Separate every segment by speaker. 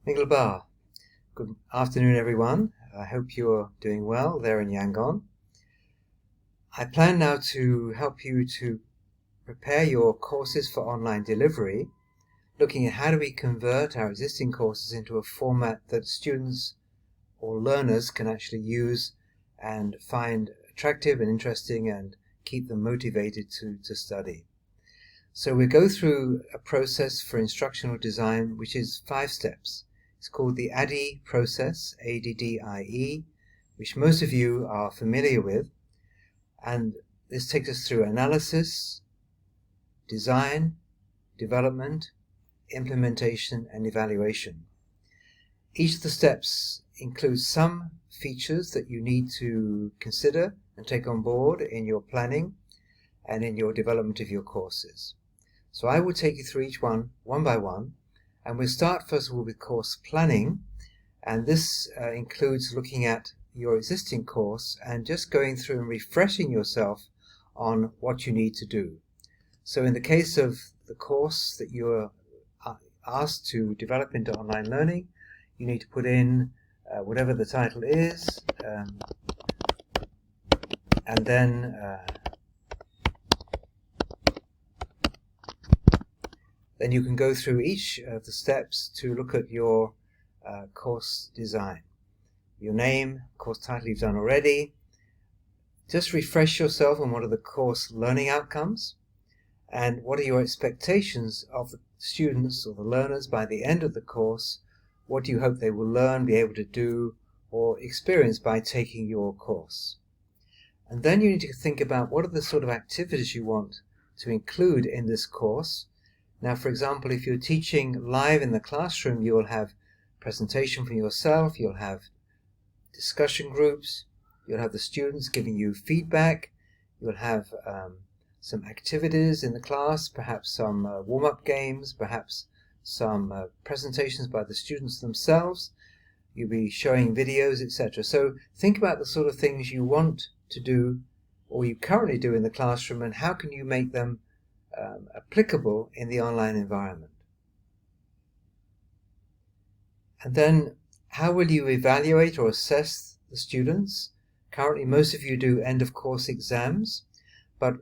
Speaker 1: Minglebar. Good afternoon, everyone. I hope you're doing well there in Yangon. I plan now to help you to prepare your courses for online delivery, looking at how do we convert our existing courses into a format that students or learners can actually use and find attractive and interesting and keep them motivated to study. So we go through a process for instructional design which is 5 steps. It's called the ADDIE process, ADDIE, which most of you are familiar with. And this takes us through analysis, design, development, implementation, and evaluation. Each of the steps includes some features that you need to consider and take on board in your planning and in your development of your courses. So I will take you through each one by one, and we'll start first of all with course planning, and this includes looking at your existing course and just going through and refreshing yourself on what you need to do. So in the case of the course that you're asked to develop into online learning, you need to put in whatever the title is, and then you can go through each of the steps to look at your course design. Your name, course title you've done already. Just refresh yourself on what are the course learning outcomes and what are your expectations of the students or the learners by the end of the course. What do you hope they will learn, be able to do, or experience by taking your course? And then you need to think about what are the sort of activities you want to include in this course. Now, for example, if you're teaching live in the classroom, you will have presentation from yourself, you'll have discussion groups, you'll have the students giving you feedback, you'll have some activities in the class, perhaps some warm-up games, perhaps some presentations by the students themselves. You'll be showing videos, etc. So think about the sort of things you want to do or you currently do in the classroom and how can you make them applicable in the online environment. And then how will you evaluate or assess the students? Currently most of you do end of course exams, but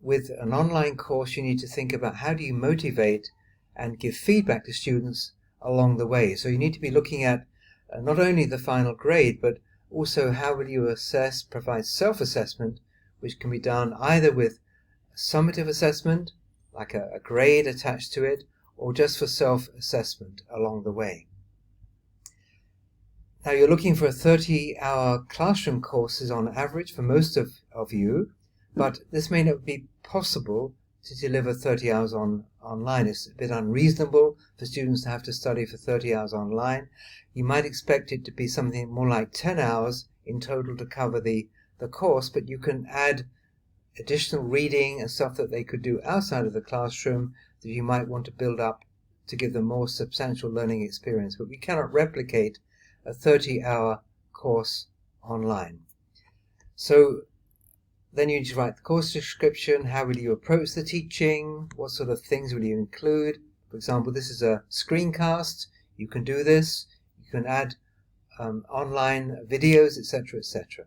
Speaker 1: with an online course you need to think about how do you motivate and give feedback to students along the way. So you need to be looking at not only the final grade, but also how will you assess, provide self-assessment, which can be done either with summative assessment, like a grade attached to it, or just for self-assessment along the way. Now you're looking for 30-hour classroom courses on average for most of you, but this may not be possible to deliver 30 hours online. It's a bit unreasonable for students to have to study for 30 hours online. You might expect it to be something more like 10 hours in total to cover the course, but you can add additional reading and stuff that they could do outside of the classroom that you might want to build up to give them more substantial learning experience. But we cannot replicate a 30-hour course online. So then you need to write the course description. How will you approach the teaching? What sort of things will you include? For example, this is a screencast. You can do this. You can add online videos, etc., etc.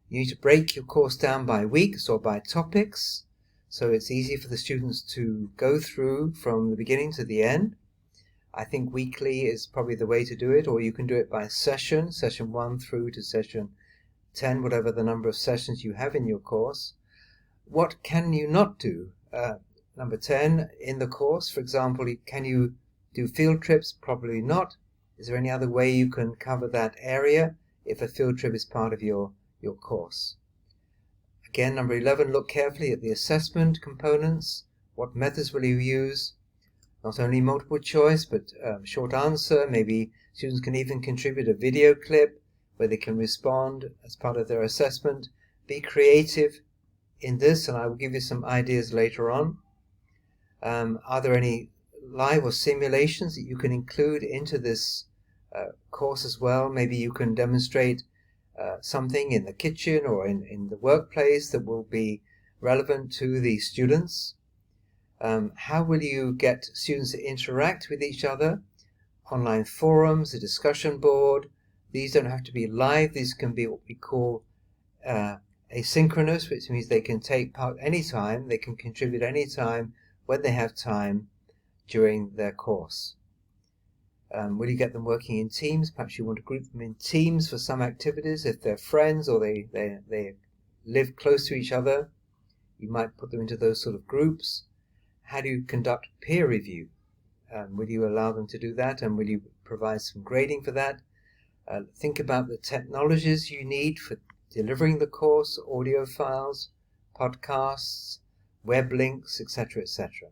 Speaker 1: You need to break your course down by weeks or by topics, so it's easy for the students to go through from the beginning to the end. I think weekly is probably the way to do it, or you can do it by session 1 through to session 10, whatever the number of sessions you have in your course. What can you not do? Number 10, in the course, for example, can you do field trips? Probably not. Is there any other way you can cover that area if a field trip is part of your course? Again, number 11, look carefully at the assessment components. What methods will you use? Not only multiple choice, but short answer. Maybe students can even contribute a video clip where they can respond as part of their assessment. Be creative in this, and I will give you some ideas later on. Are there any live or simulations that you can include into this course as well? Maybe you can demonstrate something in the kitchen or in the workplace that will be relevant to the students. How will you get students to interact with each other? online forums, a discussion board. These don't have to be live. These can be what we call asynchronous, which means they can take part anytime. They can contribute anytime when they have time during their course. Will you get them working in teams? Perhaps you want to group them in teams for some activities. If they're friends or they live close to each other, you might put them into those sort of groups. How do you conduct peer review? Will you allow them to do that, and will you provide some grading for that? Think about the technologies you need for delivering the course, audio files, podcasts, web links, etc., etc.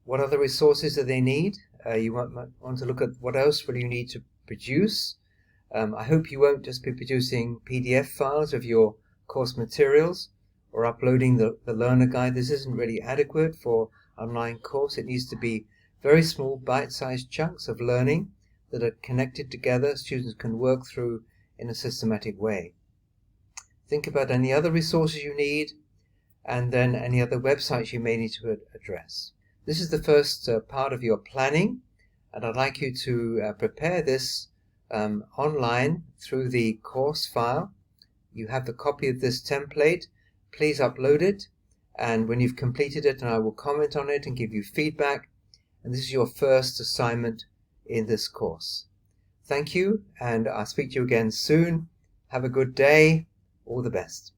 Speaker 1: What other resources do they need? You want to look at what else will you need to produce. I hope you won't just be producing PDF files of your course materials or uploading the learner guide. This isn't really adequate for online course. It needs to be very small bite-sized chunks of learning that are connected together, students can work through in a systematic way. Think about any other resources you need, and then any other websites you may need to address. This is the first part of your planning, and I'd like you to prepare this online through the course file. You have the copy of this template. Please upload it, and when you've completed it, I will comment on it and give you feedback. And this is your first assignment in this course. Thank you, and I'll speak to you again soon. Have a good day. All the best.